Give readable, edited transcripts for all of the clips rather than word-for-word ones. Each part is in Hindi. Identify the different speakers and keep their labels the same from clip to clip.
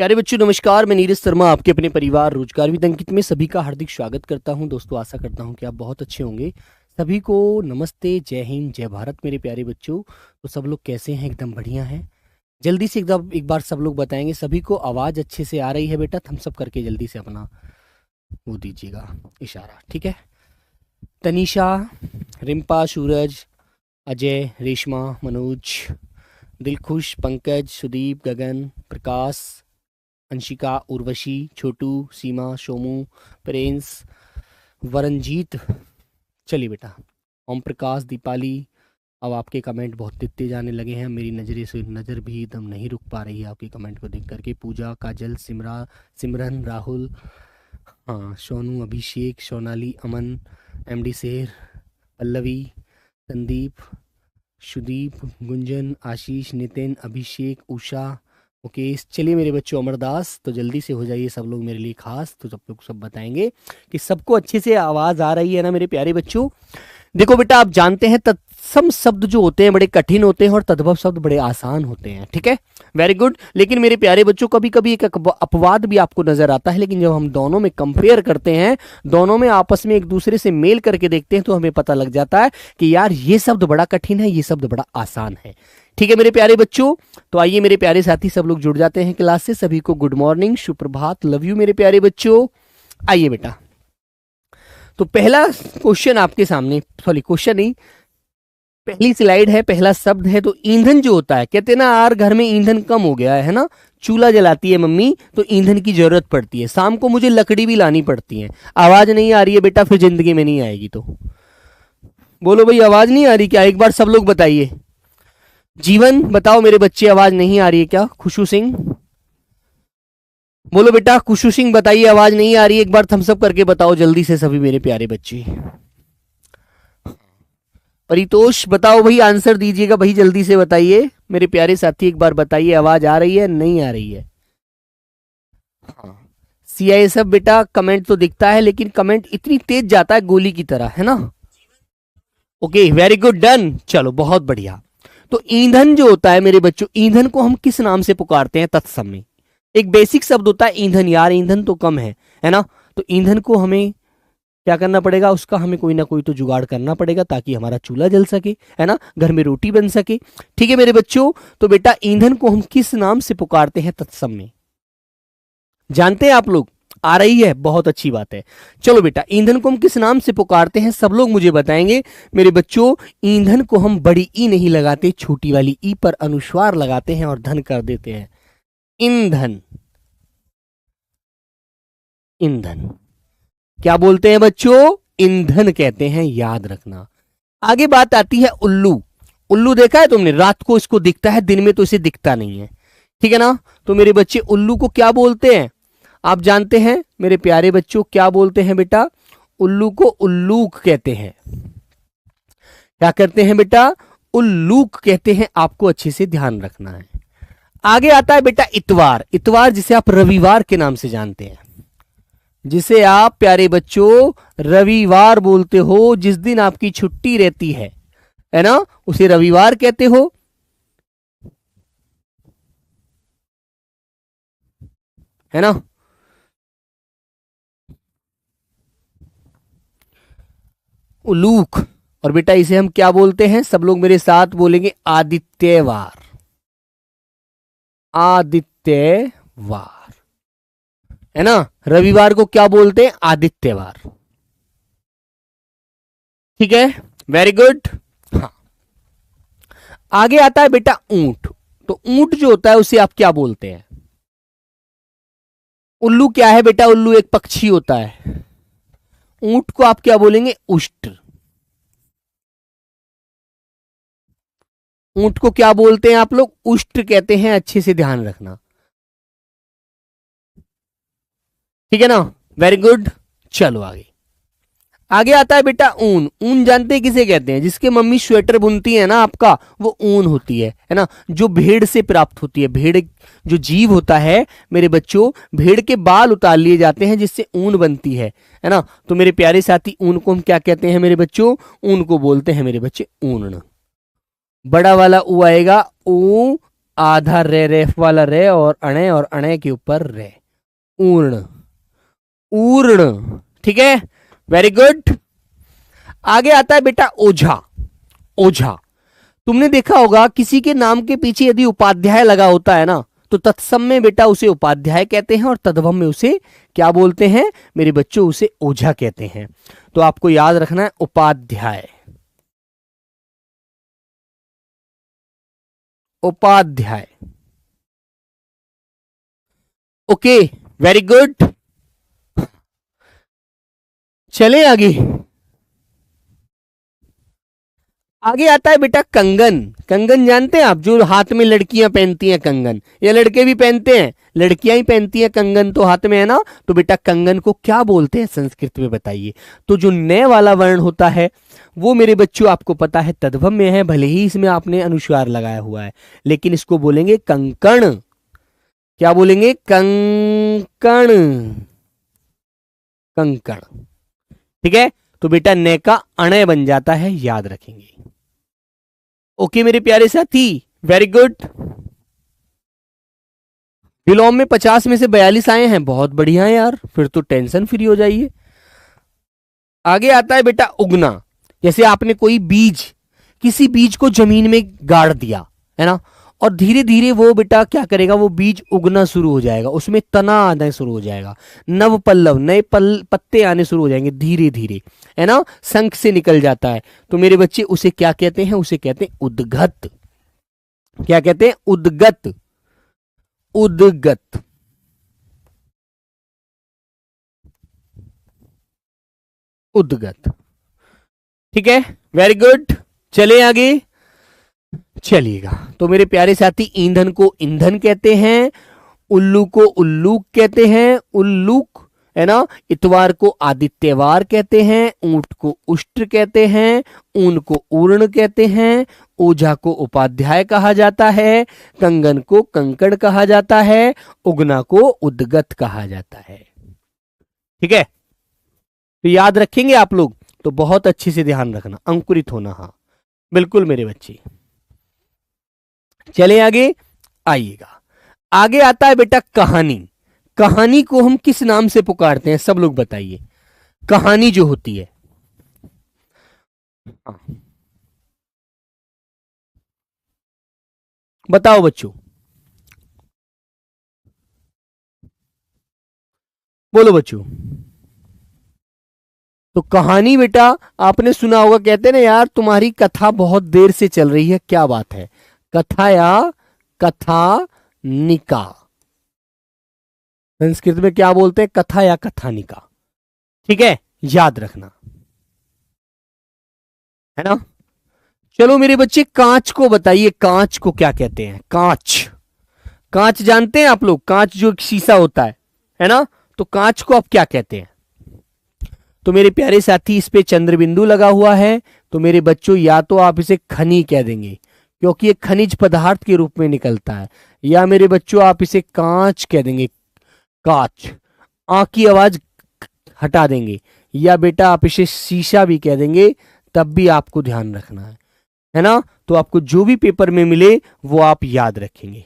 Speaker 1: प्यारे बच्चों नमस्कार। मैं नीरज शर्मा आपके अपने परिवार रोजगार विद अंकित में सभी का हार्दिक स्वागत करता हूं। दोस्तों आशा करता हूं कि आप बहुत अच्छे होंगे। सभी को नमस्ते, जय हिंद, जय भारत मेरे प्यारे बच्चों। तो सब लोग कैसे हैं? एकदम बढ़िया हैं। जल्दी से एकदम एक बार सब लोग बताएंगे। सभी को आवाज़ अच्छे से आ रही है बेटा? थम्स अप करके जल्दी से अपना वो दीजिएगा इशारा, ठीक है। तनीषा, रिम्पा, सूरज, अजय, रेशमा, मनोज, दिलखुश, पंकज, सुदीप, गगन, प्रकाश, अंशिका, उर्वशी, छोटू, सीमा, सोमू, प्रिंस, वरनजीत। चलिए बेटा, ओम प्रकाश, दीपाली। अब आपके कमेंट बहुत दिखते जाने लगे हैं। मेरी नज़र से नज़र भी एकदम नहीं रुक पा रही है आपके कमेंट को देख करके। पूजा, काजल, सिमरन, राहुल, हाँ, सोनू, अभिषेक, सोनाली, अमन, एमडी शेर, पल्लवी, संदीप, सुदीप, गुंजन, आशीष, नितिन, अभिषेक, उषा, मुकेश। चलिए मेरे बच्चों, अमरदास, तो जल्दी से हो जाइए सब लोग मेरे लिए खास। तो सब लोग सब बताएंगे कि सबको अच्छे से आवाज़ आ रही है ना मेरे प्यारे बच्चों। देखो बेटा, आप जानते हैं तत्सम शब्द जो होते हैं बड़े कठिन होते हैं और तद्भव शब्द बड़े आसान होते हैं, ठीक है। Very good. लेकिन मेरे प्यारे बच्चों, कभी कभी एक अपवाद भी आपको नजर आता है। लेकिन जब हम दोनों में कंपेयर करते हैं, दोनों में आपस में एक दूसरे से मेल करके देखते हैं, तो हमें पता लग जाता है कि यार ये शब्द बड़ा कठिन है, ये शब्द बड़ा आसान है, ठीक है मेरे प्यारे बच्चों। तो आइए मेरे प्यारे साथी सब लोग जुड़ जाते हैं क्लास से। सभी को गुड मॉर्निंग, सुप्रभात, लव यू मेरे प्यारे बच्चों। आइए बेटा, तो पहला क्वेश्चन आपके सामने, सॉरी क्वेश्चन नहीं, पहली स्लाइड है, पहला शब्द है। तो ईंधन जो होता है, कहते हैं ना यार घर में ईंधन कम हो गया है ना, चूल्हा जलाती है मम्मी तो ईंधन की जरूरत पड़ती है। शाम को मुझे लकड़ी भी लानी पड़ती है। आवाज नहीं आ रही है बेटा? फिर जिंदगी में नहीं आएगी। तो बोलो भाई, आवाज नहीं आ रही क्या? एक बार सब लोग बताइए। जीवन बताओ मेरे बच्चे, आवाज नहीं आ रही है क्या? खुशू सिंह बोलो बेटा। खुशू सिंह बताइए, आवाज नहीं आ रही है? एक बार थम्स अप करके बताओ जल्दी से सभी मेरे प्यारे बच्चे। परितोष बताओ भाई, आंसर दीजिएगा भाई, जल्दी से बताइए मेरे प्यारे साथी। एक बार बताइए, आवाज आ रही है नहीं आ रही है? हाँ, सीआई सब बेटा, कमेंट तो दिखता है लेकिन कमेंट इतनी तेज जाता है गोली की तरह, है ना। Okay, very good, done. चलो बहुत बढ़िया। तो ईंधन जो होता है मेरे बच्चों, ईंधन को हम किस नाम से पुकारते हैं तत्सम में? एक बेसिक शब्द होता है ईंधन। यार ईंधन तो कम है ना। तो ईंधन को हमें क्या करना पड़ेगा? उसका हमें कोई ना कोई तो जुगाड़ करना पड़ेगा ताकि हमारा चूल्हा जल सके, है ना, घर में रोटी बन सके, ठीक है मेरे बच्चों। तो बेटा ईंधन को हम किस नाम से पुकारते हैं तत्सम में? जानते हैं आप लोग? आ रही है, बहुत अच्छी बात है। चलो बेटा, ईंधन को हम किस नाम से पुकारते हैं सब लोग मुझे बताएंगे मेरे बच्चों। ईंधन को हम बड़ी ई नहीं लगाते, छोटी वाली ई पर अनुस्वार लगाते हैं और धन कर देते हैं। ईंधन, ईंधन क्या बोलते हैं बच्चों? ईंधन कहते हैं, याद रखना। आगे बात आती है उल्लू। उल्लू देखा है तुमने? रात को इसको दिखता है, दिन में तो इसे दिखता नहीं है, ठीक है ना। तो मेरे बच्चे उल्लू को क्या बोलते हैं? आप जानते हैं मेरे प्यारे बच्चों, क्या बोलते हैं बेटा? उल्लू को उल्लूक कहते हैं। क्या कहते हैं बेटा? उल्लूक कहते हैं। आपको अच्छे से ध्यान रखना है। आगे आता है बेटा इतवार। इतवार जिसे आप रविवार के नाम से जानते हैं, जिसे आप प्यारे बच्चों रविवार बोलते हो, जिस दिन आपकी छुट्टी रहती है ना, उसे रविवार कहते हो, है ना। उलूक। और बेटा इसे हम क्या बोलते हैं? सब लोग मेरे साथ बोलेंगे, आदित्यवार। आदित्यवार, है ना। रविवार को क्या बोलते हैं? आदित्यवार, ठीक है, वेरी गुड। हाँ, आगे आता है बेटा ऊंट। तो ऊंट जो होता है उसे आप क्या बोलते हैं? उल्लू क्या है बेटा? उल्लू एक पक्षी होता है। ऊंट को आप क्या बोलेंगे? उष्ट। ऊंट को क्या बोलते हैं आप लोग? उष्ट कहते हैं। अच्छे से ध्यान रखना, ठीक है ना, वेरी गुड। चलो आगे। आगे आता है बेटा ऊन। ऊन जानते हैं किसे कहते हैं? जिसके मम्मी स्वेटर बुनती है ना आपका, वो ऊन होती है ना, जो भेड़ से प्राप्त होती है। भेड़ जो जीव होता है मेरे बच्चों, भेड़ के बाल उतार लिए जाते हैं जिससे ऊन बनती है ना। तो मेरे प्यारे साथी, ऊन को हम क्या कहते हैं मेरे बच्चों? ऊन को बोलते हैं मेरे बच्चे ऊन। बड़ा वाला ऊ आएगा, ऊ आधा रे, रेफ वाला रे और अणे के ऊपर रे, ऊर्ण, ऊर्ण। ठीक है, वेरी गुड। आगे आता है बेटा ओझा। ओझा, तुमने देखा होगा किसी के नाम के पीछे यदि उपाध्याय लगा होता है ना, तो तत्सम में बेटा उसे उपाध्याय कहते हैं और तद्भव में उसे क्या बोलते हैं मेरे बच्चों, उसे ओझा कहते हैं। तो आपको याद रखना है Upadhyay, Upadhyay. Okay, very good. चले आगे। आगे आता है बेटा कंगन। कंगन जानते हैं आप, जो हाथ में लड़कियां पहनती हैं कंगन, या लड़के भी पहनते हैं, लड़कियां ही पहनती हैं कंगन, तो हाथ में है ना। तो बेटा कंगन को क्या बोलते हैं संस्कृत में बताइए। तो जो न वाला वर्ण होता है वो मेरे बच्चों आपको पता है तद्भव में है, भले ही इसमें आपने अनुस्वार लगाया हुआ है, लेकिन इसको बोलेंगे कंकण। क्या बोलेंगे? कंकण, कंकण। ठीक है, तो बेटा ने का अणय बन जाता है, याद रखेंगे। ओके मेरे प्यारे साथी, वेरी गुड। विलोम में 50 में से 42 आए हैं, बहुत बढ़िया है यार, फिर तो टेंशन फ्री हो जाइए। आगे आता है बेटा उगना। जैसे आपने कोई बीज, किसी बीज को जमीन में गाड़ दिया है ना, और धीरे धीरे वो बेटा क्या करेगा, वो बीज उगना शुरू हो जाएगा, उसमें तना आना शुरू हो जाएगा, नव पल्लव, नए पत्ते आने शुरू हो जाएंगे धीरे धीरे, है ना, शंख से निकल जाता है। तो मेरे बच्चे उसे क्या कहते हैं? उसे कहते हैं उद्गत। क्या कहते हैं? उद्गत, उद्गत। उद्गत। ठीक है, वेरी गुड। चले आगे, चलिएगा। तो मेरे प्यारे साथी, ईंधन को ईंधन कहते हैं, उल्लू को उल्लूक कहते हैं, उल्लूक, है ना। इतवार को आदित्यवार कहते हैं, ऊंट को उष्ट्र कहते हैं, ऊन को ऊर्ण कहते हैं, ओझा को उपाध्याय कहा जाता है, कंगन को कंकड़ कहा जाता है, उगना को उद्गत कहा जाता है। ठीक है, तो याद रखेंगे आप लोग, तो बहुत अच्छे से ध्यान रखना, अंकुरित होना। हाँ बिल्कुल मेरे बच्चे। चले आगे, आइएगा। आगे आता है बेटा कहानी। कहानी को हम किस नाम से पुकारते हैं, सब लोग बताइए। कहानी जो होती है, बताओ बच्चों, बोलो बच्चों। तो कहानी बेटा आपने सुना होगा, कहते हैं ना यार तुम्हारी कथा बहुत देर से चल रही है, क्या बात है? कथा या कथानिका, संस्कृत में क्या बोलते हैं? कथा या कथानिका। ठीक है, याद रखना, है ना। चलो मेरे बच्चे, कांच को बताइए, कांच को क्या कहते हैं? कांच, कांच जानते हैं आप लोग? कांच जो एक शीशा होता है ना, तो कांच को आप क्या कहते हैं? तो मेरे प्यारे साथी, इस पे चंद्र बिंदु लगा हुआ है, तो मेरे बच्चों या तो आप इसे खनी कह देंगे क्योंकि ये खनिज पदार्थ के रूप में निकलता है, या मेरे बच्चों आप इसे कांच कह देंगे, कांच, आ की आवाज हटा देंगे, या बेटा आप इसे शीशा भी कह देंगे, तब भी आपको ध्यान रखना है ना। तो आपको जो भी पेपर में मिले वो आप याद रखेंगे,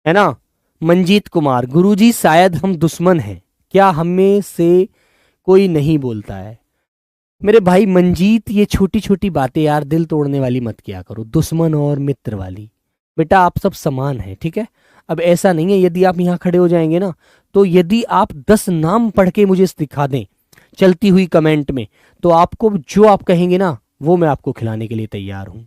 Speaker 1: है ना। मंजीत कुमार, गुरुजी शायद हम दुश्मन हैं क्या, हमें से कोई नहीं बोलता है। मेरे भाई मंजीत, ये छोटी छोटी बातें यार दिल तोड़ने वाली मत किया करो, दुश्मन और मित्र वाली। बेटा आप सब समान हैं, ठीक है। अब ऐसा नहीं है, यदि आप यहाँ खड़े हो जाएंगे ना, तो यदि आप 10 नाम पढ़ के मुझे दिखा दें चलती हुई कमेंट में, तो आपको जो आप कहेंगे ना वो मैं आपको खिलाने के लिए तैयार हूं,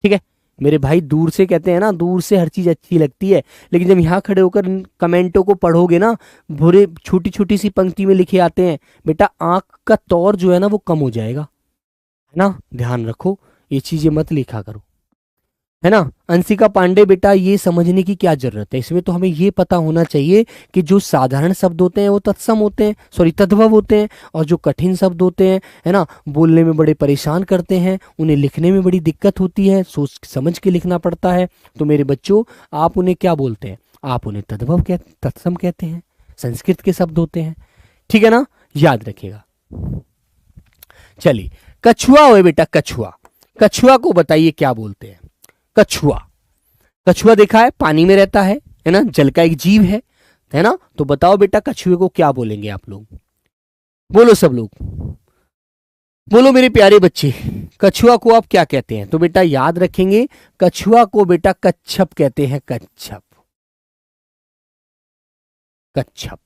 Speaker 1: ठीक है। मेरे भाई दूर से कहते हैं ना, दूर से हर चीज अच्छी लगती है, लेकिन जब यहाँ खड़े होकर कमेंटों को पढ़ोगे ना, बुरे छोटी छोटी सी पंक्ति में लिखे आते हैं, बेटा आंख का तौर जो है ना वो कम हो जाएगा, है ना। ध्यान रखो, ये चीजें मत लिखा करो, है ना। अंशिका पांडे, बेटा ये समझने की क्या जरूरत है, इसमें तो हमें ये पता होना चाहिए कि जो साधारण शब्द होते हैं वो तत्सम होते हैं, सॉरी तद्भव होते हैं, और जो कठिन शब्द होते हैं, है ना, बोलने में बड़े परेशान करते हैं, उन्हें लिखने में बड़ी दिक्कत होती है, सोच समझ के लिखना पड़ता है। तो मेरे बच्चों, आप उन्हें क्या बोलते हैं? आप उन्हें तद्भव तत्सम कहते हैं, संस्कृत के शब्द होते हैं, ठीक है ना, याद रखिएगा। चलिए, कछुआ हो बेटा, कछुआ। कछुआ को बताइए क्या बोलते हैं? कछुआ, कछुआ देखा है, पानी में रहता है ना, जल का एक जीव है ना। तो बताओ बेटा कछुए को क्या बोलेंगे आप लोग? बोलो सब लोग, बोलो मेरे प्यारे बच्चे, कछुआ को आप क्या कहते हैं? तो बेटा याद रखेंगे, कछुआ को बेटा कच्छप कहते हैं, कच्छप, कच्छप,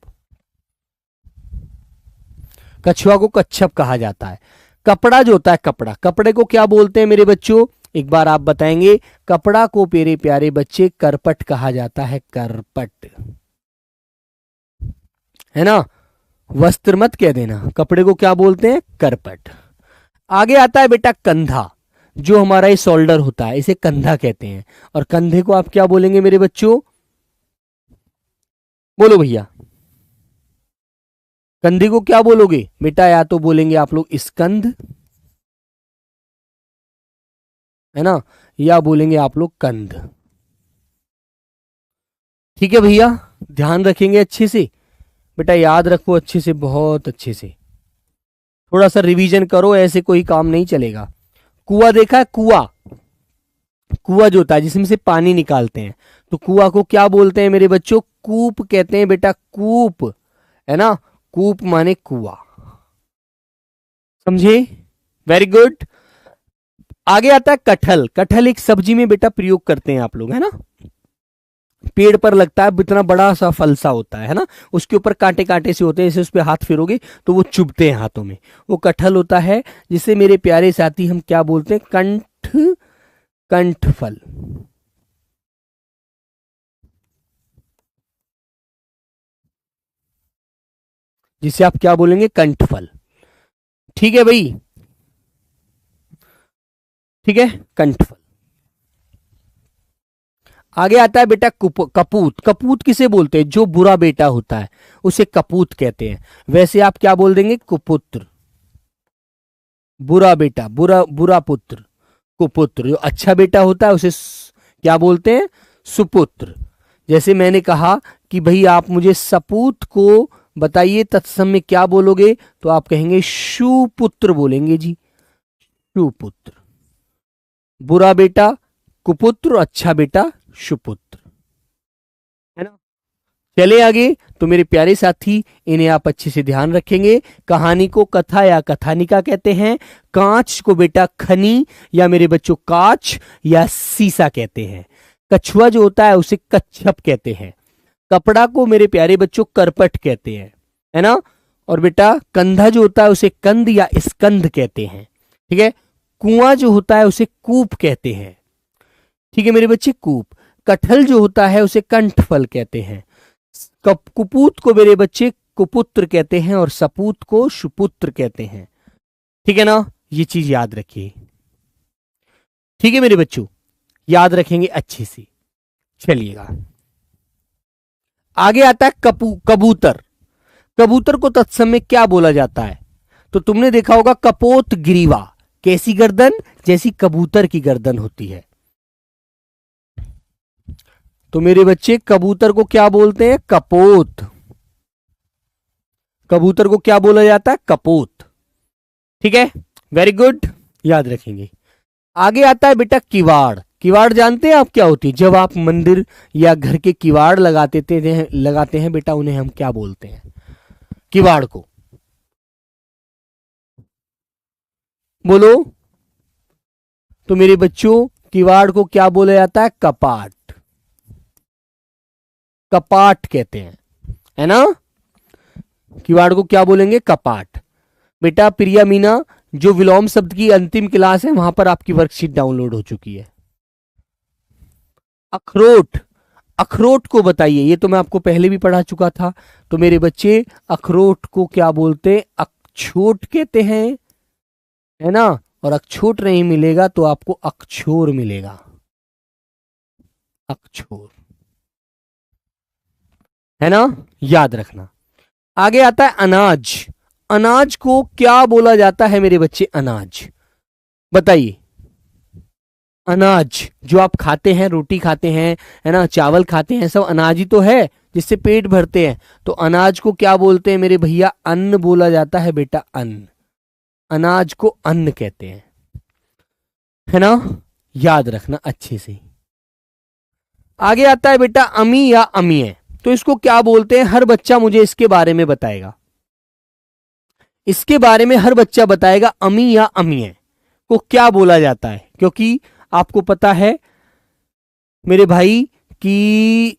Speaker 1: कछुआ को कच्छप कहा जाता है। कपड़ा जो होता है, कपड़ा, कपड़े को क्या बोलते हैं मेरे बच्चों? एक बार आप बताएंगे। कपड़ा को मेरे प्यारे बच्चे करपट कहा जाता है, करपट, है ना। वस्त्र मत कह देना, कपड़े को क्या बोलते हैं? करपट। आगे आता है बेटा कंधा, जो हमारा ये शोल्डर होता है इसे कंधा कहते हैं। और कंधे को आप क्या बोलेंगे मेरे बच्चों? बोलो भैया, कंधे को क्या बोलोगे बेटा? या तो बोलेंगे आप लोग स्कंध, है ना, या बोलेंगे आप लोग कंध। ठीक है भैया, ध्यान रखेंगे अच्छे से बेटा, याद रखो अच्छे से, बहुत अच्छे से, थोड़ा सा रिवीजन करो, ऐसे कोई काम नहीं चलेगा। कुआं देखा है? कुआं, कुआं जो होता है जिसमें से पानी निकालते हैं, तो कुआं को क्या बोलते हैं मेरे बच्चों? कूप कहते हैं बेटा, कूप, है ना, कूप माने कुआं। समझे? Very good. आगे आता है कटहल। कटहल एक सब्जी में बेटा प्रयोग करते हैं आप लोग, है ना, पेड़ पर लगता है, इतना बड़ा सा फल सा होता है ना, उसके ऊपर कांटे कांटे से होते हैं, जैसे उस पर हाथ फेरोगे तो वो चुभते हैं हाथों में, वो कटहल होता है, जिसे मेरे प्यारे साथी हम क्या बोलते हैं? कंठ, कंठ फल। जिसे आप क्या बोलेंगे? कंठ फल। ठीक है भाई, ठीक है, कंठ फल। आगे आता है बेटा कपूत। कपूत किसे बोलते हैं? जो बुरा बेटा होता है उसे कपूत कहते हैं। वैसे आप क्या बोल देंगे? कुपुत्र, बुरा बेटा, बुरा बुरा पुत्र, कुपुत्र। जो अच्छा बेटा होता है उसे क्या बोलते हैं? सुपुत्र। जैसे मैंने कहा कि भाई आप मुझे सपूत को बताइए तत्सम में क्या बोलोगे, तो आप कहेंगे सुपुत्र बोलेंगे जी, सुपुत्र। बुरा बेटा कुपुत्र, अच्छा बेटा सुपुत्र, है ना। चले आगे, तो मेरे प्यारे साथी इन्हें आप अच्छे से ध्यान रखेंगे। कहानी को कथा या कथानिका कहते हैं। कांच को बेटा खनी या मेरे बच्चों कांच या सीसा कहते हैं। कछुआ जो होता है उसे कच्छप कहते हैं। कपड़ा को मेरे प्यारे बच्चों करपट कहते हैं, है ना। और बेटा कंधा जो होता है उसे कंद या स्कंद कहते हैं, ठीक है। कुआं जो होता है उसे कूप कहते हैं, ठीक है मेरे बच्चे, कूप। कटहल जो होता है उसे कंठफल कहते हैं। कुपूत को मेरे बच्चे कुपुत्र कहते हैं और सपूत को सुपुत्र कहते हैं, ठीक है ना। ये चीज याद रखिए, ठीक है मेरे बच्चों, याद रखेंगे अच्छे से। चलिएगा आगे आता है कबूतर। कबूतर को तत्सम में क्या बोला जाता है? तो तुमने देखा होगा कपोत ग्रीवा, कैसी गर्दन? जैसी कबूतर की गर्दन होती है। तो मेरे बच्चे कबूतर को क्या बोलते हैं? कपोत। कबूतर को क्या बोला जाता है? कपोत, ठीक है, वेरी गुड, याद रखेंगे। आगे आता है बेटा किवाड़। किवाड़ जानते हैं आप क्या होती है? जब आप मंदिर या घर के किवाड़ लगाते हैं बेटा, उन्हें हम क्या बोलते हैं? किवाड़ को बोलो। तो मेरे बच्चों किवाड़ को क्या बोला जाता है? कपाट। कपाट कहते हैं, है ना। किवाड़ को क्या बोलेंगे? कपाट। बेटा प्रिया मीना, जो विलोम शब्द की अंतिम क्लास है वहां पर आपकी वर्कशीट डाउनलोड हो चुकी है। अखरोट, अखरोट को बताइए, ये तो मैं आपको पहले भी पढ़ा चुका था। तो मेरे बच्चे अखरोट को क्या बोलते हैं? अक्षोट कहते हैं, है ना। और अक्षोट नहीं मिलेगा तो आपको अक्षोर मिलेगा, अक्षोर, है ना, याद रखना। आगे आता है अनाज। अनाज को क्या बोला जाता है मेरे बच्चे? अनाज बताइए। अनाज जो आप खाते हैं, रोटी खाते हैं, है ना, चावल खाते हैं, सब अनाज ही तो है जिससे पेट भरते हैं। तो अनाज को क्या बोलते हैं मेरे भैया? अन्न बोला जाता है बेटा, अन्न। अनाज को अन्न कहते हैं। है ना, याद रखना अच्छे से। आगे आता है बेटा अमी या अमीय। तो इसको क्या बोलते हैं, हर बच्चा मुझे इसके बारे में बताएगा। इसके बारे में हर बच्चा बताएगा अमी या अमीय को क्या बोला जाता है, क्योंकि आपको पता है मेरे भाई कि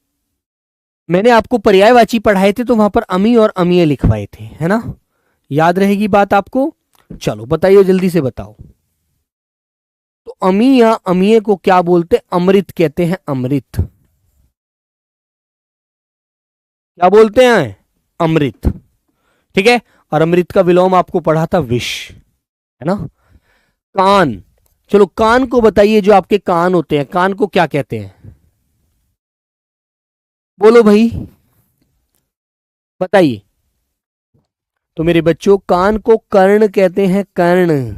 Speaker 1: मैंने आपको पर्यायवाची पढ़ाए थे तो वहां पर अमी और अमीय लिखवाए थे, है ना, याद रहेगी बात आपको। चलो बताइए, जल्दी से बताओ। तो अमी या अमीय को क्या बोलते हैं, अमृत कहते हैं, अमृत। क्या बोलते हैं, अमृत। ठीक है, और अमृत का विलोम आपको पढ़ा था विष, है ना। कान, चलो कान को बताइए, जो आपके कान होते हैं कान को क्या कहते हैं, बोलो भाई बताइए। तो मेरे बच्चों कान को कर्ण कहते हैं, कर्ण।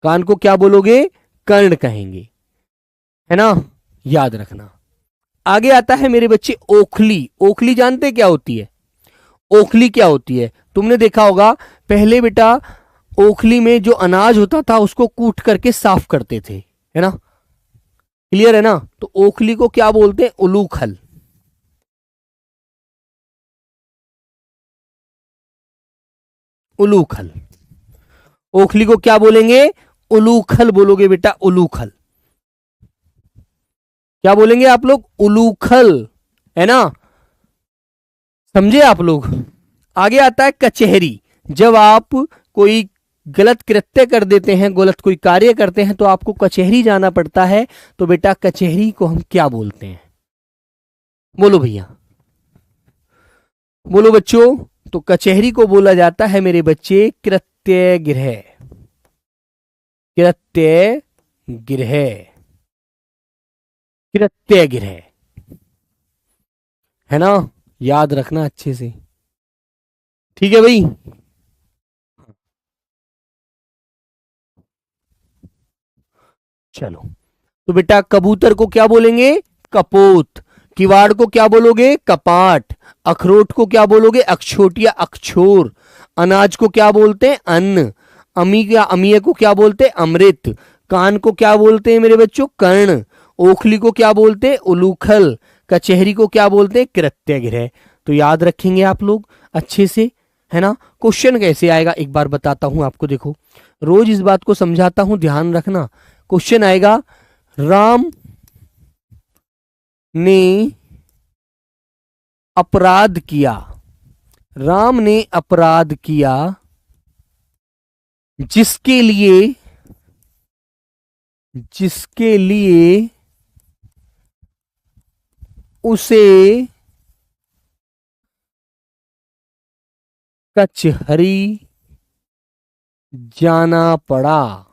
Speaker 1: कान को क्या बोलोगे, कर्ण कहेंगे, है ना, याद रखना। आगे आता है मेरे बच्चे ओखली। ओखली जानते क्या होती है, ओखली क्या होती है, तुमने देखा होगा पहले बेटा ओखली में जो अनाज होता था उसको कूट करके साफ करते थे, है ना, क्लियर है ना। तो ओखली को क्या बोलते हैं, उलूखल। उलूखल, ओखली को क्या बोलेंगे, उलूखल बोलोगे बेटा, उलूखल। क्या बोलेंगे आप लोग, उलूखल, है ना, समझे आप लोग। आगे आता है कचहरी। जब आप कोई गलत कृत्य कर देते हैं, गलत कोई कार्य करते हैं तो आपको कचहरी जाना पड़ता है, तो बेटा कचहरी को हम क्या बोलते हैं, बोलो भैया, बोलो बच्चों। तो कचहरी को बोला जाता है मेरे बच्चे कृत्य गृह, कृत्य गृह, कृत्य गृह, है ना, याद रखना अच्छे से। ठीक है भाई। चलो, तो बेटा कबूतर को क्या बोलेंगे, कपोत। किवाड़ को क्या बोलोगे, कपाट। अखरोट को क्या बोलोगे, अक्षोट या अक्षोर। अनाज को क्या बोलते हैं, अन्न। अमी या अमीय को क्या बोलते हैं, अमृत। कान को क्या बोलते हैं मेरे बच्चों, कर्ण। ओखली को क्या बोलते हैं, उलूखल। कचहरी को क्या बोलते हैं, कृत्यगृह। तो याद रखेंगे आप लोग अच्छे से, है ना। क्वेश्चन कैसे आएगा एक बार बताता हूं आपको, देखो रोज इस बात को समझाता हूं, ध्यान रखना। क्वेश्चन आएगा, राम ने अपराध किया, राम ने अपराध किया जिसके लिए, जिसके लिए उसे कचहरी जाना पड़ा।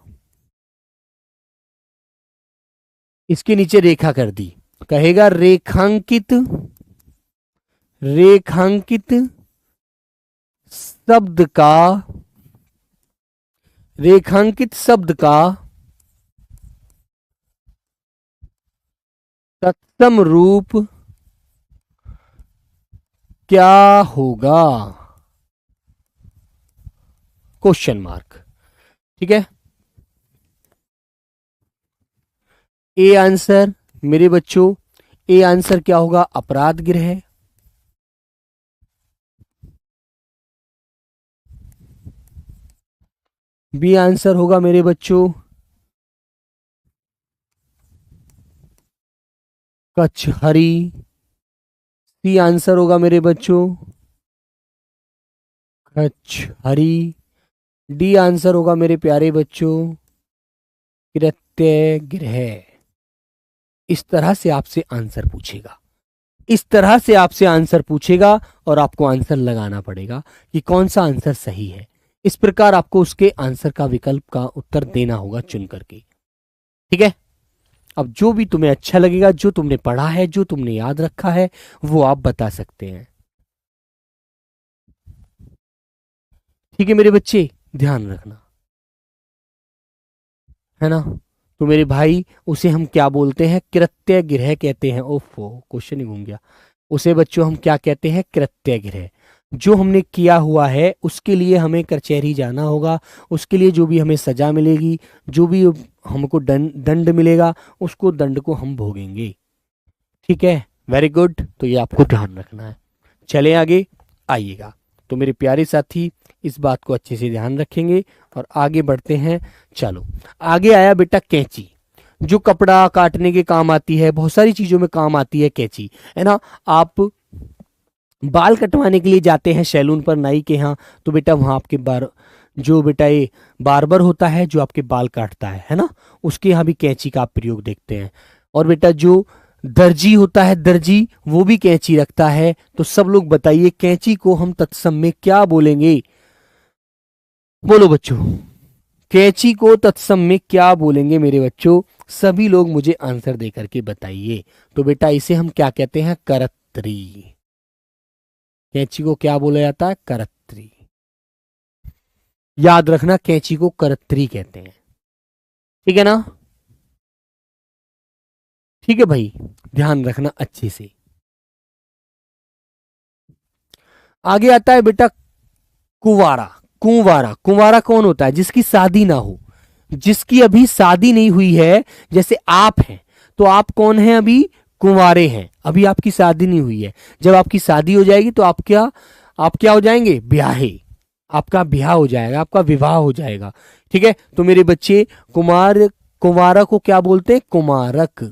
Speaker 1: इसके नीचे रेखा कर दी, कहेगा रेखांकित, रेखांकित शब्द का, रेखांकित शब्द का तत्सम रूप क्या होगा, क्वेश्चन मार्क। ठीक है, ए आंसर मेरे बच्चों, ए आंसर क्या होगा, अपराध गृह। बी आंसर होगा मेरे बच्चों कचहरी। सी आंसर होगा मेरे बच्चों कचहरी। डी आंसर होगा मेरे प्यारे बच्चों कृत्यगृह। इस तरह से आपसे आंसर पूछेगा, इस तरह से आपसे आंसर पूछेगा और आपको आंसर लगाना पड़ेगा कि कौन सा आंसर सही है। इस प्रकार आपको उसके आंसर का विकल्प का उत्तर देना होगा चुन करके। ठीक है, अब जो भी तुम्हें अच्छा लगेगा, जो तुमने पढ़ा है, जो तुमने याद रखा है, वो आप बता सकते हैं। ठीक है मेरे बच्चे, ध्यान रखना, है ना। तो मेरे भाई उसे हम क्या बोलते हैं, कृत्य गृह कहते हैं। ओफो, क्वेश्चन ही घूम गया। उसे बच्चों हम क्या कहते हैं, कृत्य गृह। जो हमने किया हुआ है उसके लिए हमें कचहरी जाना होगा, उसके लिए जो भी हमें सजा मिलेगी, जो भी हमको दंड मिलेगा, उसको दंड को हम भोगेंगे। ठीक है, वेरी गुड। तो ये आपको ध्यान रखना है। चले आगे आइएगा। तो मेरे प्यारे साथी इस बात को अच्छे से ध्यान रखेंगे और आगे बढ़ते हैं। चलो, आगे आया बेटा कैंची, जो कपड़ा काटने के काम आती है, बहुत सारी चीजों में काम आती है कैंची, है ना। आप बाल कटवाने के लिए जाते हैं सैलून पर, नाई के यहाँ, तो बेटा वहाँ आपके जो बेटा ये बार्बर होता है जो आपके बाल काटता है ना, उसके यहाँ भी कैंची का आप प्रयोग देखते हैं। और बेटा जो दर्जी होता है, दर्जी वो भी कैंची रखता है। तो सब लोग बताइए कैंची को हम तत्सम में क्या बोलेंगे? बोलो बच्चों, कैंची को तत्सम में क्या बोलेंगे मेरे बच्चों? सभी लोग मुझे आंसर दे करके बताइए। तो बेटा इसे हम क्या कहते हैं? करत्री। कैंची को क्या बोला जाता है? करत्री। याद रखना, कैंची को करत्री कहते हैं। ठीक है ना? ठीक है भाई, ध्यान रखना अच्छे से। आगे आता है बेटा कुंवारा। कुंवारा, कुंवारा कौन होता है? जिसकी शादी ना हो, जिसकी अभी शादी नहीं हुई है। जैसे आप हैं, तो आप कौन हैं? अभी कुंवारे हैं, अभी आपकी शादी नहीं हुई है। जब आपकी शादी हो जाएगी तो आप क्या हो जाएंगे? ब्याहे। आपका ब्याह हो जाएगा, आपका विवाह हो जाएगा। ठीक है, तो मेरे बच्चे कुंवारा को क्या बोलते हैं? कुमारक।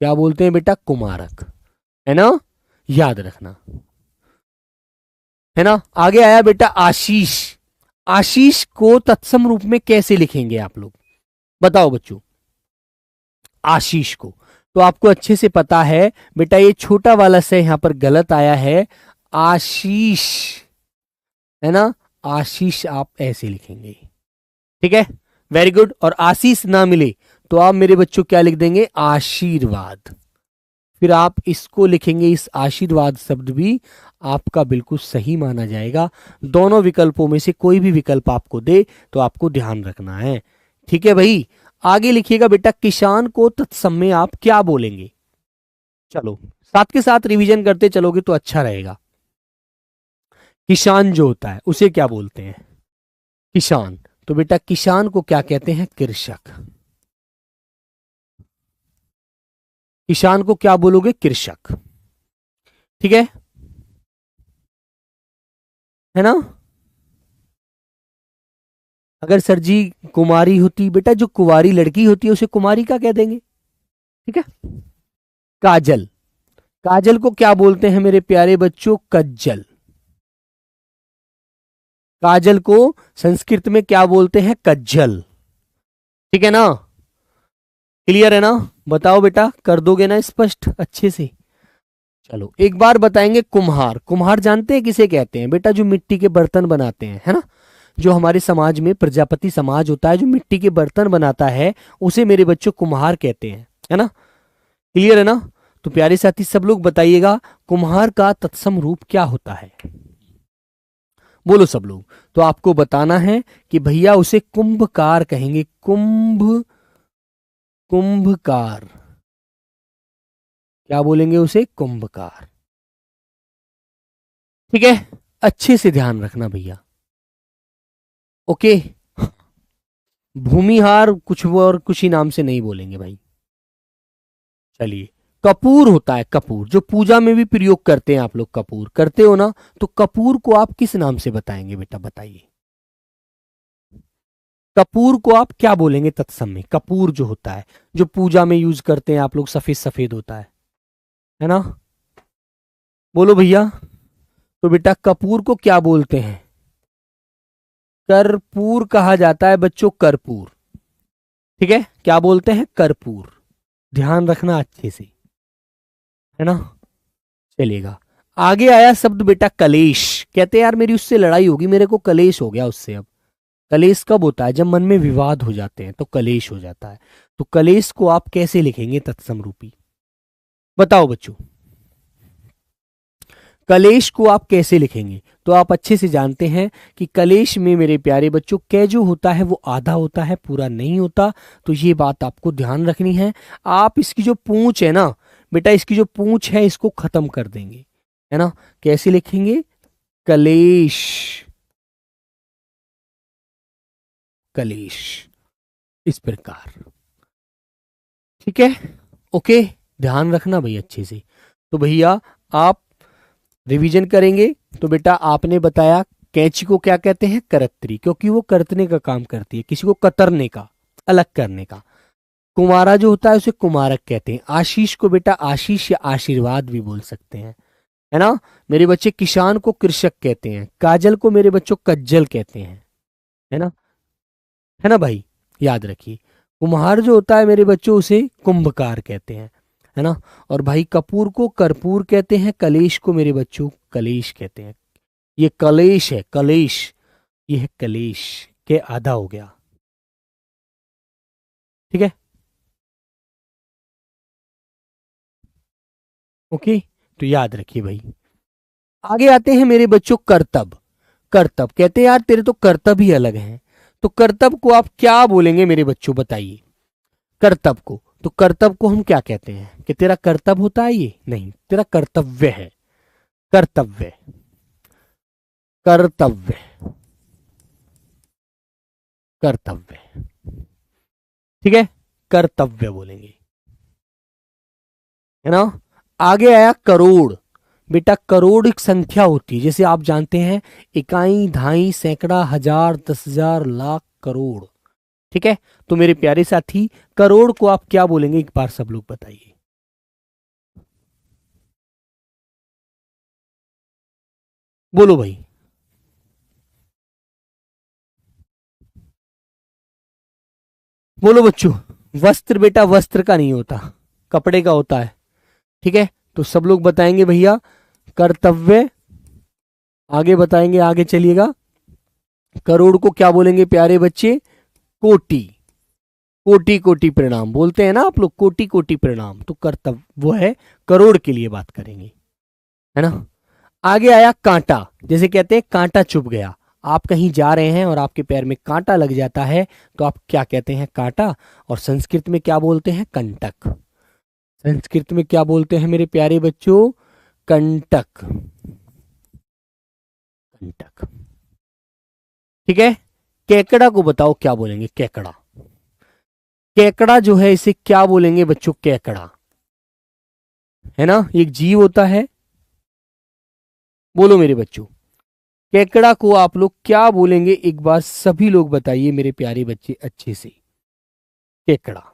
Speaker 1: क्या बोलते हैं बेटा? कुमारक, है ना, याद रखना, है ना। आगे आया बेटा आशीष। आशीष को तत्सम रूप में कैसे लिखेंगे आप लोग? बताओ बच्चों। आशीष को तो आपको अच्छे से पता है बेटा, ये छोटा वाला से यहां पर गलत आया है, आशीष, है ना। आशीष आप ऐसे लिखेंगे। ठीक है, वेरी गुड। और आशीष ना मिले तो आप मेरे बच्चों क्या लिख देंगे? आशीर्वाद। फिर आप इसको लिखेंगे, इस आशीर्वाद शब्द भी आपका बिल्कुल सही माना जाएगा। दोनों विकल्पों में से कोई भी विकल्प आपको दे तो आपको ध्यान रखना है। ठीक है भाई, आगे लिखिएगा बेटा किसान को तत्सम में आप क्या बोलेंगे? चलो साथ के साथ रिवीजन करते चलोगे तो अच्छा रहेगा। किसान जो होता है उसे क्या बोलते हैं? किसान। तो बेटा किसान को क्या कहते हैं? कृषक। किसान को क्या बोलोगे? कृषक। ठीक है ना। अगर सर जी कुमारी होती, बेटा जो कुंवारी लड़की होती है उसे कुमारी का कह देंगे। ठीक है। काजल, काजल को क्या बोलते हैं मेरे प्यारे बच्चों? कज्जल। काजल को संस्कृत में क्या बोलते हैं? कज्जल। ठीक है ना, क्लियर है ना? बताओ बेटा, कर दोगे ना स्पष्ट अच्छे से? चलो एक बार बताएंगे कुम्हार। कुम्हार जानते हैं किसे कहते हैं? बेटा जो मिट्टी के बर्तन बनाते हैं, है ना। जो हमारे समाज में प्रजापति समाज होता है, जो मिट्टी के बर्तन बनाता है, उसे मेरे बच्चों कुम्हार कहते हैं, है ना। क्लियर है ना? तो प्यारे साथी सब लोग बताइएगा कुम्हार का तत्सम रूप क्या होता है? बोलो सब लोग। तो आपको बताना है कि भैया उसे कुंभकार कहेंगे। कुंभकार। क्या बोलेंगे उसे? कुंभकार। ठीक है, अच्छे से ध्यान रखना भैया। ओके, भूमिहार कुछ वो और कुछ ही नाम से नहीं बोलेंगे भाई। चलिए, कपूर होता है, कपूर जो पूजा में भी प्रयोग करते हैं। आप लोग कपूर करते हो ना, तो कपूर को आप किस नाम से बताएंगे बेटा? बताइए, कपूर को आप क्या बोलेंगे तत्सम में? कपूर जो होता है, जो पूजा में यूज करते हैं आप लोग, सफेद सफेद होता है ना। बोलो भैया। तो बेटा कपूर को क्या बोलते हैं? कर्पूर कहा जाता है बच्चों, कर्पूर। ठीक है, क्या बोलते हैं? कर्पूर। ध्यान रखना अच्छे से, है ना। चलेगा, आगे आया शब्द बेटा कलेश। कहते हैं यार मेरी उससे लड़ाई होगी, मेरे को कलेश हो गया उससे। अब कलेश कब होता है? जब मन में विवाद हो जाते हैं तो कलेश हो जाता है। तो कलेश को आप कैसे लिखेंगे तत्सम रूपी? बताओ बच्चों, कलेश को आप कैसे लिखेंगे? तो आप अच्छे से जानते हैं कि कलेश में मेरे प्यारे बच्चों कै जो होता है वो आधा होता है, पूरा नहीं होता। तो ये बात आपको ध्यान रखनी है। आप इसकी जो पूंछ है ना, बेटा इसकी जो पूंछ है इसको खत्म कर देंगे, है ना। कैसे लिखेंगे? कलेश, कलेश, इस प्रकार। ठीक है, ओके, ध्यान रखना भाई अच्छे से। तो भैया आप रिवीजन करेंगे। तो बेटा आपने बताया कैंची को क्या कहते हैं? करत्तरी, क्योंकि वो करतने का काम करती है, किसी को कतरने का, अलग करने का। कुमारा जो होता है उसे कुमारक कहते हैं। आशीष को बेटा आशीष या आशीर्वाद भी बोल सकते हैं, है ना। मेरे बच्चे किसान को कृषक कहते हैं। काजल को मेरे बच्चों कज्जल कहते हैं, है ना भाई, याद रखिए। कुम्हार जो होता है मेरे बच्चों उसे कुंभकार कहते हैं, है ना। और भाई कपूर को कर्पूर कहते हैं। कलेश को मेरे बच्चों कलेश कहते हैं। ये कलेश है, कलेश, ये है कलेश के आधा हो गया। ठीक है, ओके, तो याद रखिए भाई। आगे आते हैं मेरे बच्चों कर्तव्य। कर्तव्य कहते हैं यार तेरे तो कर्तव्य ही अलग हैं। तो कर्तव्य को आप क्या बोलेंगे मेरे बच्चों, बताइए। कर्तव्य को, तो कर्तव्य को हम क्या कहते हैं? कि तेरा कर्तव्य होता है? ये नहीं, तेरा कर्तव्य है। कर्तव्य, कर्तव्य, कर्तव्य, ठीक है, कर्तव्य बोलेंगे, है ना। आगे आया करोड़। बेटा करोड़ एक संख्या होती है, जैसे आप जानते हैं इकाई, धाई, सैकड़ा, हजार, 10,000, लाख, करोड़। ठीक है, तो मेरे प्यारे साथी करोड़ को आप क्या बोलेंगे, एक बार सब लोग बताइए। बोलो भाई। बोलो बच्चों। वस्त्र बेटा वस्त्र का नहीं होता, कपड़े का होता है। ठीक है, तो सब लोग बताएंगे भैया कर्तव्य। आगे बताएंगे, आगे चलिएगा। करोड़ को क्या बोलेंगे प्यारे बच्चे? कोटि। कोटि कोटि प्रणाम बोलते हैं ना आप लोग, कोटि कोटि प्रणाम। तो कर्तव्य वो है, करोड़ के लिए बात करेंगे, है ना। आगे आया कांटा। जैसे कहते हैं कांटा चुभ गया, आप कहीं जा रहे हैं और आपके पैर में कांटा लग जाता है, तो आप क्या कहते हैं? कांटा। और संस्कृत में क्या बोलते हैं? कंटक। संस्कृत में क्या बोलते हैं मेरे प्यारे बच्चों? कंटक, कंटक। ठीक है, केकड़ा को बताओ क्या बोलेंगे? केकड़ा। केकड़ा जो है इसे क्या बोलेंगे बच्चों? केकड़ा, है ना, एक जीव होता है। बोलो मेरे बच्चों, केकड़ा को आप लोग क्या बोलेंगे? एक बार सभी लोग बताइए मेरे प्यारे बच्चे अच्छे से। केकड़ा,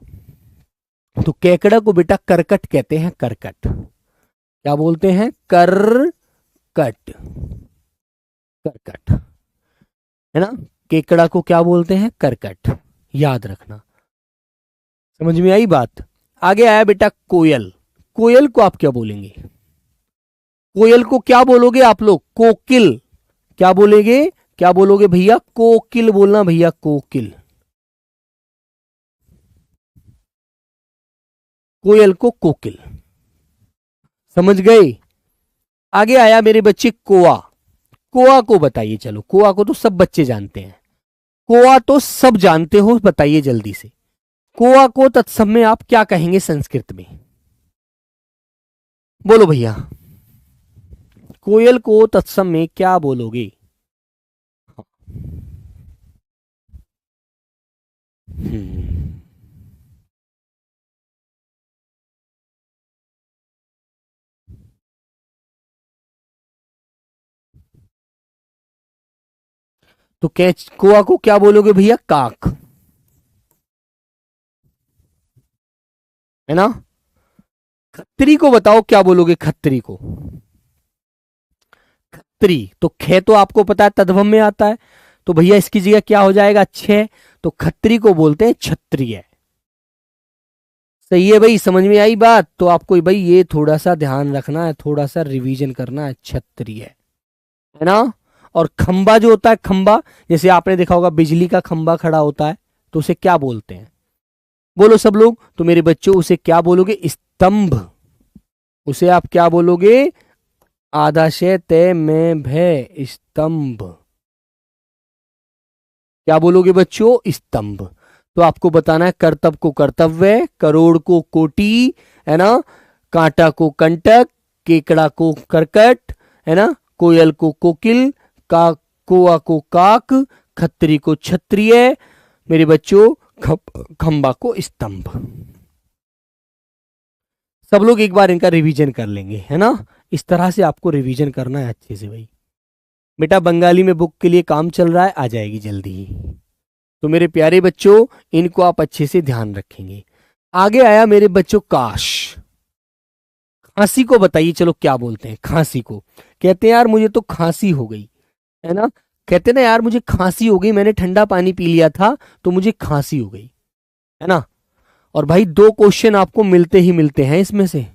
Speaker 1: तो केकड़ा को बेटा करकट कहते हैं। करकट, क्या बोलते हैं? करकट, करकट, है ना। केकड़ा को क्या बोलते हैं? करकट, याद रखना। समझ में आई बात? आगे आया बेटा कोयल। कोयल को आप क्या बोलेंगे? कोयल को क्या बोलोगे आप लोग? कोकिल। क्या बोलेंगे? क्या बोलोगे भैया? कोकिल बोलना भैया, कोकिल। कोयल को कोकिल, समझ गए। आगे आया मेरे बच्चे कोआ। कोआ को बताइए, चलो कोआ को तो सब बच्चे जानते हैं। कोआ तो सब जानते हो, बताइए जल्दी से। कोआ को तत्सम में आप क्या कहेंगे संस्कृत में? बोलो भैया, कोयल को तत्सम में क्या बोलोगे? हम्म, तो कैच कोआ को क्या बोलोगे भैया? काक, है ना। खत्तरी को बताओ क्या बोलोगे? खत्तरी को, खत्तरी तो खे तो आपको पता है तद्भव में आता है, तो भैया इसकी जगह क्या हो जाएगा? छे। तो खत्तरी को बोलते हैं क्षत्रिय। सही है भाई, समझ में आई बात? तो आपको भाई ये थोड़ा सा ध्यान रखना है, थोड़ा सा रिवीजन करना है। क्षत्रिय, है ना। और खंबा जो होता है, खंबा, जैसे आपने देखा होगा बिजली का खंबा खड़ा होता है, तो उसे क्या बोलते हैं? बोलो सब लोग। तो मेरे बच्चों उसे क्या बोलोगे? स्तंभ। उसे आप क्या बोलोगे? आधाशय तय में भय, स्तंभ। क्या बोलोगे बच्चों? स्तंभ। तो आपको बताना है कर्तव्य को कर्तव्य, करोड़ को कोटि, है ना, कांटा को कंटक, केकड़ा को करकट, है ना, कोयल को कोकिल, कौआ को काक, खत्री को क्षत्रिय, मेरे बच्चों खंबा को स्तंभ। सब लोग एक बार इनका रिवीजन कर लेंगे, है ना। इस तरह से आपको रिवीजन करना है अच्छे से भाई। बेटा बंगाली में बुक के लिए काम चल रहा है, आ जाएगी जल्दी ही। तो मेरे प्यारे बच्चों इनको आप अच्छे से ध्यान रखेंगे। आगे आया मेरे बच्चों काश। खांसी को बताइए, चलो क्या बोलते हैं खांसी को। कहते हैं यार मुझे तो खांसी हो गई, है ना। कहते ना यार मुझे खांसी हो गई, मैंने ठंडा पानी पी लिया था तो मुझे खांसी हो गई, है ना। और भाई दो क्वेश्चन आपको मिलते ही मिलते हैं इसमें से।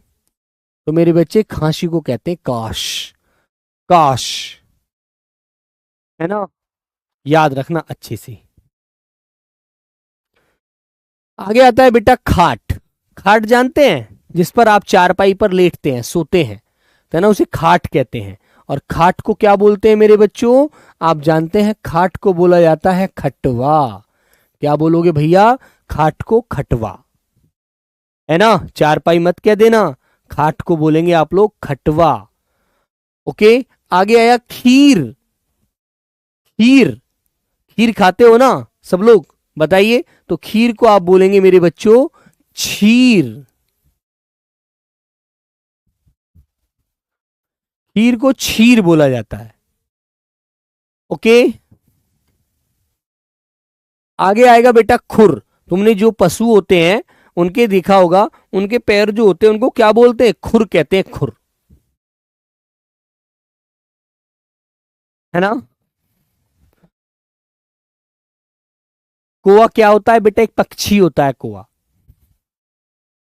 Speaker 1: तो मेरे बच्चे खांसी को कहते हैं काश, काश, है ना, याद रखना अच्छे से। आगे आता है बेटा खाट। खाट जानते हैं, जिस पर आप चारपाई पर लेटते हैं, सोते हैं, तो है ना, उसे खाट कहते हैं। और खाट को क्या बोलते हैं मेरे बच्चों, आप जानते हैं खाट को बोला जाता है खटवा। क्या बोलोगे भैया, खाट को खटवा, है ना। चारपाई मत कह देना, खाट को बोलेंगे आप लोग खटवा। ओके। आगे आया खीर। खीर, खीर खाते हो ना सब लोग, बताइए। तो खीर को आप बोलेंगे मेरे बच्चों क्षीर। खीर को क्षीर बोला जाता है। ओके। आगे आएगा बेटा खुर। तुमने जो पशु होते हैं उनके देखा होगा, उनके पैर जो होते हैं उनको क्या बोलते हैं, खुर कहते हैं, खुर, है ना। कौवा क्या होता है बेटा, एक पक्षी होता है कौवा।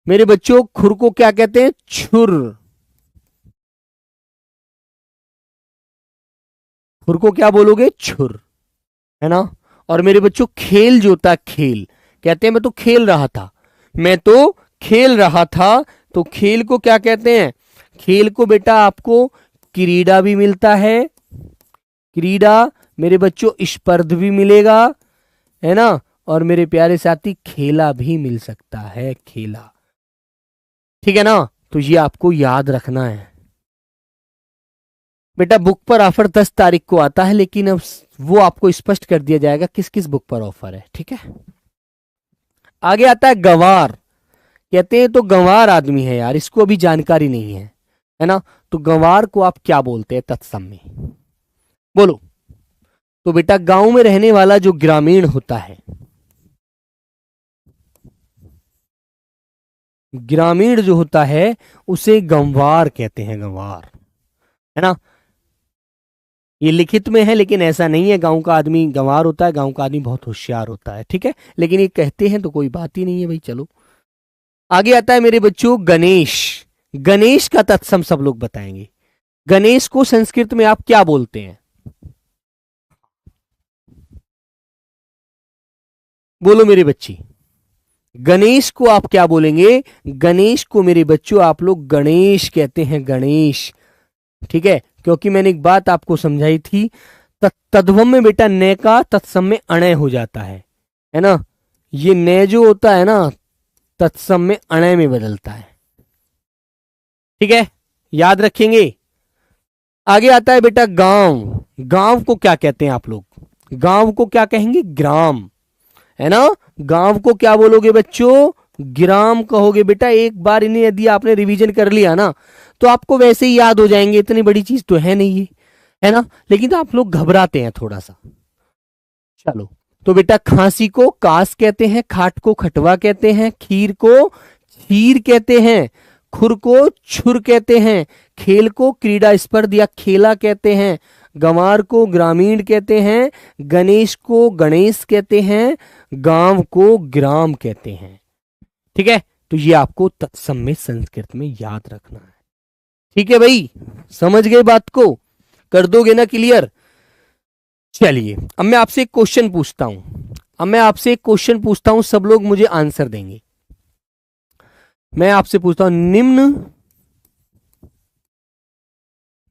Speaker 1: मेरे बच्चों खुर को क्या कहते हैं, छुर। खुर को क्या बोलोगे, छुर, है ना। और मेरे बच्चों खेल जो होता है, खेल कहते हैं मैं तो खेल रहा था, मैं तो खेल रहा था। तो खेल को क्या कहते हैं, खेल को बेटा आपको क्रीड़ा भी मिलता है, क्रीड़ा मेरे बच्चों स्पर्ध भी मिलेगा, है ना। और मेरे प्यारे साथी खेला भी मिल सकता है, खेला, ठीक है ना। तो ये आपको याद रखना है बेटा। बुक पर ऑफर 10 तारीख को आता है, लेकिन अब वो आपको स्पष्ट कर दिया जाएगा किस किस बुक पर ऑफर है, ठीक है। आगे आता है गंवार। कहते हैं तो गंवार आदमी है यार, इसको अभी जानकारी नहीं है ना। तो गंवार को आप क्या बोलते हैं तत्सम में, बोलो। तो बेटा गांव में रहने वाला जो ग्रामीण होता है, ग्रामीण जो होता है उसे गंवार कहते हैं, गंवार, है ना। ये लिखित में है लेकिन ऐसा नहीं है गांव का आदमी गंवार होता है, गांव का आदमी बहुत होशियार होता है, ठीक है। लेकिन ये कहते हैं तो कोई बात ही नहीं है भाई। चलो आगे आता है मेरे बच्चों गणेश। गणेश का तत्सम सब लोग बताएंगे। गणेश को संस्कृत में आप क्या बोलते हैं, बोलो मेरे बच्ची। गणेश को आप क्या बोलेंगे, गणेश को मेरे बच्चों आप लोग गणेश कहते हैं, गणेश, ठीक है। क्योंकि मैंने एक बात आपको समझाई थी, तद्भव में बेटा ने का तत्सम में अणय हो जाता है ना। ये ने जो होता है ना तत्सम में अणय में बदलता है, ठीक है, याद रखेंगे। आगे आता है बेटा गांव। गांव को क्या कहते हैं आप लोग, गांव को क्या कहेंगे, ग्राम, है ना। गांव को क्या बोलोगे बच्चों, ग्राम कहोगे बेटा। एक बार इन्हें यदि आपने रिवीजन कर लिया ना तो आपको वैसे ही याद हो जाएंगे, इतनी बड़ी चीज तो है नहीं ये, है ना। लेकिन तो आप लोग घबराते हैं थोड़ा सा। चलो तो बेटा खांसी को कास कहते हैं, खाट को खटवा कहते हैं, खीर को खीर कहते हैं, खुर को छुर कहते हैं, खेल को क्रीड़ा स्पर्ध या खेला कहते हैं, गंवार को ग्रामीण कहते हैं, गणेश को गणेश कहते हैं, गांव को ग्राम कहते हैं, ठीक है। तो ये आपको तत्सम में संस्कृत में याद रखना है, ठीक है भाई। समझ गए बात को, कर दोगे ना क्लियर। चलिए अब मैं आपसे एक क्वेश्चन पूछता हूं, अब मैं आपसे एक क्वेश्चन पूछता हूं, सब लोग मुझे आंसर देंगे। मैं आपसे पूछता हूं निम्न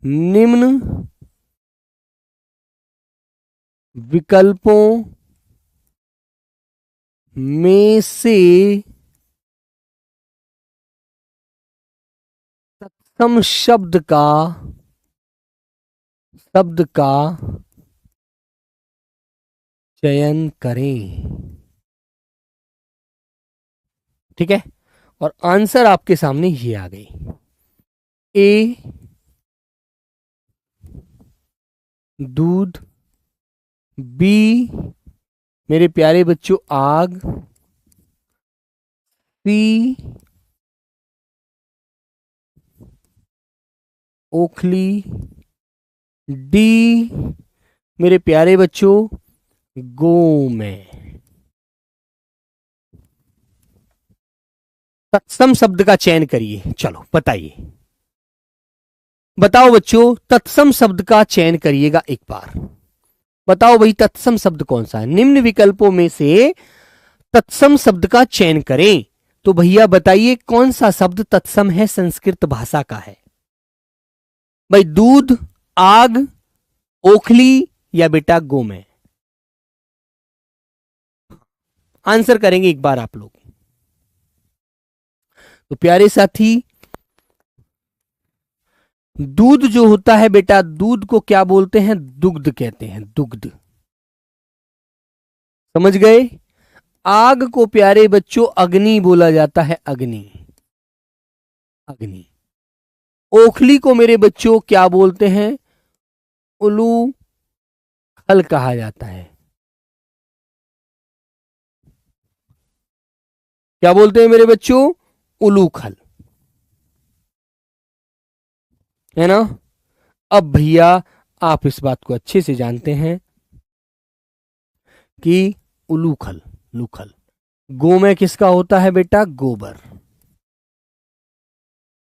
Speaker 1: निम्न विकल्पों में से तत्सम शब्द का चयन करें। ठीक है, और आंसर आपके सामने ये आ गई। ए दूध, बी मेरे प्यारे बच्चों आग, सी ओखली, डी मेरे प्यारे बच्चों गोमें। तत्सम शब्द का चयन करिए। चलो बताइए, बताओ बच्चों, तत्सम शब्द का चयन करिएगा एक बार। बताओ भाई, तत्सम शब्द कौन सा है? निम्न विकल्पों में से तत्सम शब्द का चयन करें। तो भैया बताइए कौन सा शब्द तत्सम है, संस्कृत भाषा का है? भाई दूध, आग, ओखली या बेटा गोमें? आंसर करेंगे एक बार आप लोग। तो प्यारे साथी, दूध जो होता है बेटा, दूध को क्या बोलते हैं? दुग्ध कहते हैं, दुग्ध। समझ गए? आग को प्यारे बच्चों अग्नि बोला जाता है, अग्नि, अग्नि। ओखली को मेरे बच्चों क्या बोलते हैं? उलू खल कहा जाता है। क्या बोलते हैं मेरे बच्चों? उलूखल, है ना? अब भैया आप इस बात को अच्छे से जानते हैं कि उलूखल, लूखल, गोमें किसका होता है बेटा? गोबर।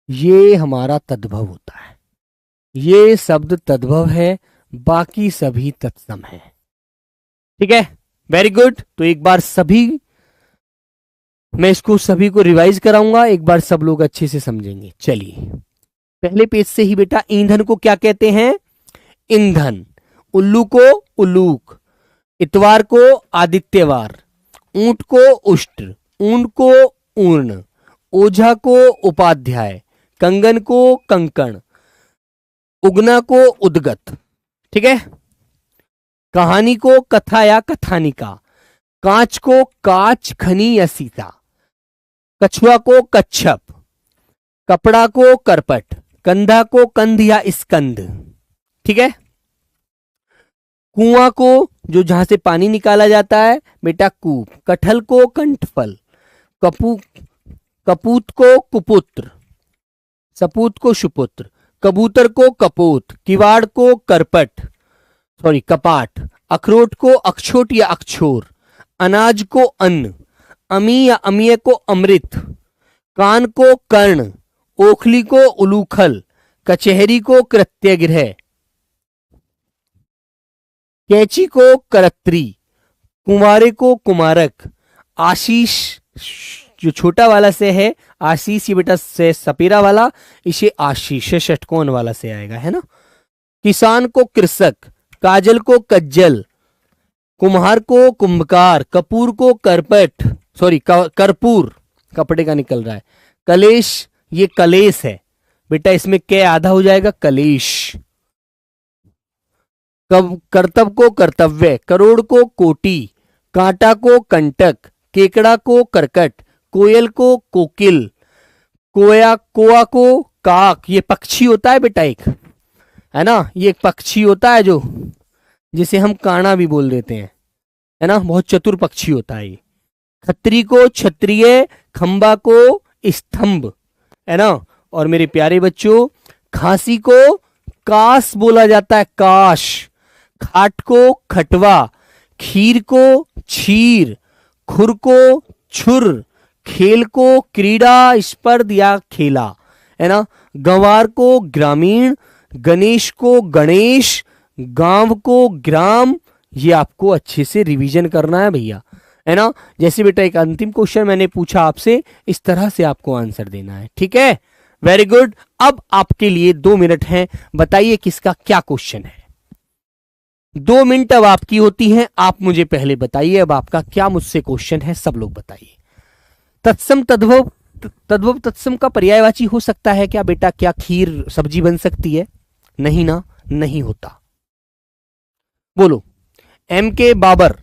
Speaker 1: ये हमारा तद्भव होता है, ये शब्द तद्भव है, बाकी सभी तत्सम है। ठीक है, वेरी गुड। तो एक बार सभी, मैं इसको सभी को रिवाइज कराऊंगा, एक बार सब लोग अच्छे से समझेंगे। चलिए, पहले पेज से ही बेटा, ईंधन को क्या कहते हैं? ईंधन। उल्लू को उल्लूक, इतवार को आदित्यवार, ऊंट को उष्ट्र, ऊन को ऊर्ण, ओझा को उपाध्याय, कंगन को कंकण, उगना को उद्गत। ठीक है, कहानी को कथा या कथानिका, कांच को काच, खनी या सीता, कछुआ को कच्छप, कपड़ा को करपट, कंधा को कंध या स्कंद। ठीक है, कुआं को जो जहां से पानी निकाला जाता है बेटा कूप, कटहल को कंठफल, कपूत को कुपुत्र, सपूत को सुपुत्र, कबूतर को कपोत, किवाड़ को करपट, कपाट, अखरोट को अक्षोट या अक्षोर, अनाज को अन्न, अमी या अमीय को अमृत, कान को कर्ण, ओखली को उलूखल, कचहरी को कृत्यगृह, कैंची को करत्री, कुमारे को कुमारक, आशीष जो छोटा वाला से है आशीष, ये बेटा से सपेरा वाला, इसे आशीष षटकोण वाला से आएगा, है ना? किसान को कृषक, काजल को कज्जल, कुम्हार को कुंभकार, कपूर को करपट, कर्पूर, कपड़े का निकल रहा है, कलेश, ये कलेश है बेटा, इसमें कै आधा हो जाएगा, कलेश। कर्तव्य को कर्तव्य, करोड़ को कोटि, कांटा को कंटक, केकड़ा को करकट, कोयल को कोकिल, कोआ को काक, ये पक्षी होता है बेटा एक, है ना? ये एक पक्षी होता है जो, जिसे हम काना भी बोल देते हैं, है ना? बहुत चतुर पक्षी होता है ये। खत्री को क्षत्रिय, खंबा को स्तंभ, है ना? और मेरे प्यारे बच्चों, खांसी को काश बोला जाता है, काश, खाट को खटवा, खीर को क्षीर, खुर को छुर, खेल को क्रीड़ा स्पर्ध या खेला, है ना? गंवार को ग्रामीण, गणेश को गणेश, गांव को ग्राम। ये आपको अच्छे से रिवीजन करना है भैया, है ना? जैसे बेटा एक अंतिम क्वेश्चन मैंने पूछा आपसे, इस तरह से आपको आंसर देना है। ठीक है, वेरी गुड। अब आपके लिए 2 मिनट हैं, बताइए किसका क्या क्वेश्चन है। 2 मिनट अब आपकी होती है, आप मुझे पहले बताइए अब आपका क्या मुझसे क्वेश्चन है, सब लोग बताइए। तत्सम तद्भव तद्भव तत्सम का पर्यायवाची हो सकता है क्या बेटा? क्या खीर सब्जी बन सकती है? नहीं ना, नहीं होता। बोलो। एम के बाबर,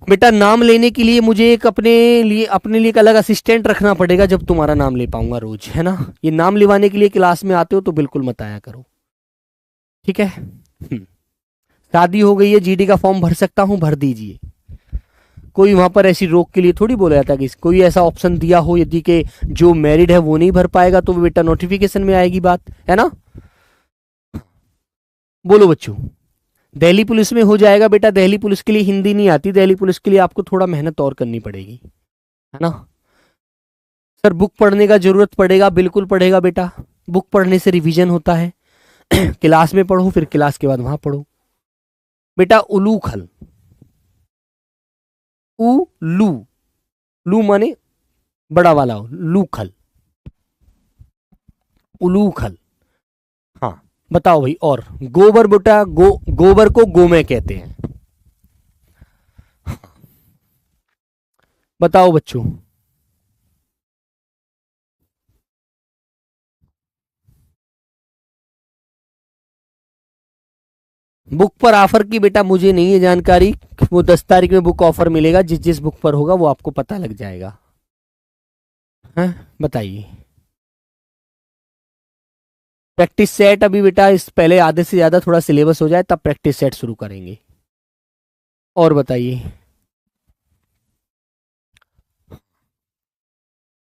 Speaker 1: बेटा नाम लेने के लिए मुझे एक अपने लिए एक अलग असिस्टेंट रखना पड़ेगा जब तुम्हारा नाम ले पाऊंगा रोज, है ना? ये नाम लिवाने के लिए क्लास में आते हो तो बिल्कुल मत आया करो, ठीक है? शादी हो गई है, जीडी का फॉर्म भर सकता हूं, भर दीजिए। कोई वहां पर ऐसी रोक के लिए थोड़ी बोला जाता कि कोई ऐसा ऑप्शन दिया हो यदि के जो मैरिड है वो नहीं भर पाएगा तो बेटा नोटिफिकेशन में आएगी बात, है ना? बोलो बच्चों। दिल्ली पुलिस में हो जाएगा बेटा। दिल्ली पुलिस के लिए हिंदी नहीं आती, दिल्ली पुलिस के लिए आपको थोड़ा मेहनत और करनी पड़ेगी, है ना? सर बुक पढ़ने का जरूरत पड़ेगा, बिल्कुल पड़ेगा बेटा। बुक पढ़ने से रिवीजन होता है। क्लास में पढ़ो, फिर क्लास के बाद वहां पढ़ो बेटा। उलूखल, लू लू माने बड़ा वाला हो, लूखल, उलूखल। हाँ बताओ भाई। और गोबर बेटा, गोबर को गोमे कहते हैं। बताओ बच्चों। बुक पर ऑफर की बेटा मुझे नहीं है जानकारी। वो 10 तारीख में बुक ऑफर मिलेगा, जिस जिस बुक पर होगा वो आपको पता लग जाएगा। हैं बताइए। प्रैक्टिस सेट अभी बेटा इस पहले आधे से ज्यादा थोड़ा सिलेबस हो जाए तब प्रैक्टिस सेट शुरू करेंगे। और बताइए।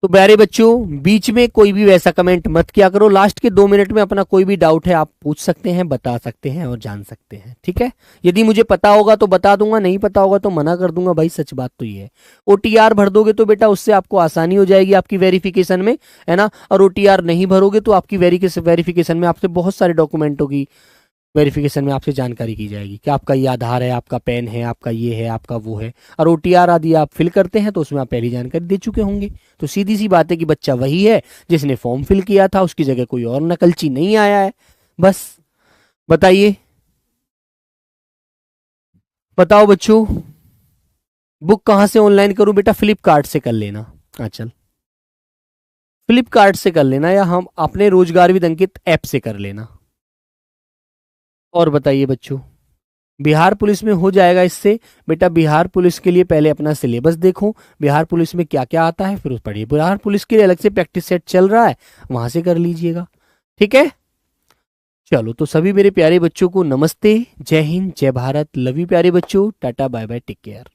Speaker 1: तो प्यारे बच्चों बीच में कोई भी वैसा कमेंट मत किया करो। लास्ट के 2 मिनट में अपना कोई भी डाउट है आप पूछ सकते हैं, बता सकते हैं और जान सकते हैं, ठीक है? यदि मुझे पता होगा तो बता दूंगा, नहीं पता होगा तो मना कर दूंगा भाई, सच बात तो ये है। ओटीआर भर दोगे तो बेटा उससे आपको आसानी हो जाएगी आपकी वेरिफिकेशन में, है ना? और ओटीआर नहीं भरोगे तो आपकी वेरिफिकेशन में आपसे बहुत सारे डॉक्यूमेंटों की वेरिफिकेशन में आपसे जानकारी की जाएगी कि आपका ये आधार है, आपका पैन है, आपका ये है, आपका वो है। और ओटीआर आदि आप फिल करते हैं तो उसमें आप पहली जानकारी दे चुके होंगे। तो सीधी सी बात है कि बच्चा वही है जिसने फॉर्म फिल किया था, उसकी जगह कोई और नकलची नहीं आया है। बस बताइए। बताओ बच्चों। बुक कहाँ से ऑनलाइन करूं बेटा? फ्लिपकार्ट से कर लेना। चल फ्लिपकार्ट से कर लेना या हम अपने रोजगार विद अंकित ऐप से कर लेना। और बताइए बच्चों। बिहार पुलिस में हो जाएगा इससे बेटा। बिहार पुलिस के लिए पहले अपना सिलेबस देखो, बिहार पुलिस में क्या क्या आता है, फिर उस पढ़िए। बिहार पुलिस के लिए अलग से प्रैक्टिस सेट चल रहा है, वहां से कर लीजिएगा, ठीक है? चलो तो सभी मेरे प्यारे बच्चों को नमस्ते, जय हिंद, जय भारत, लव यू प्यारे बच्चों, tata bye bye, take care.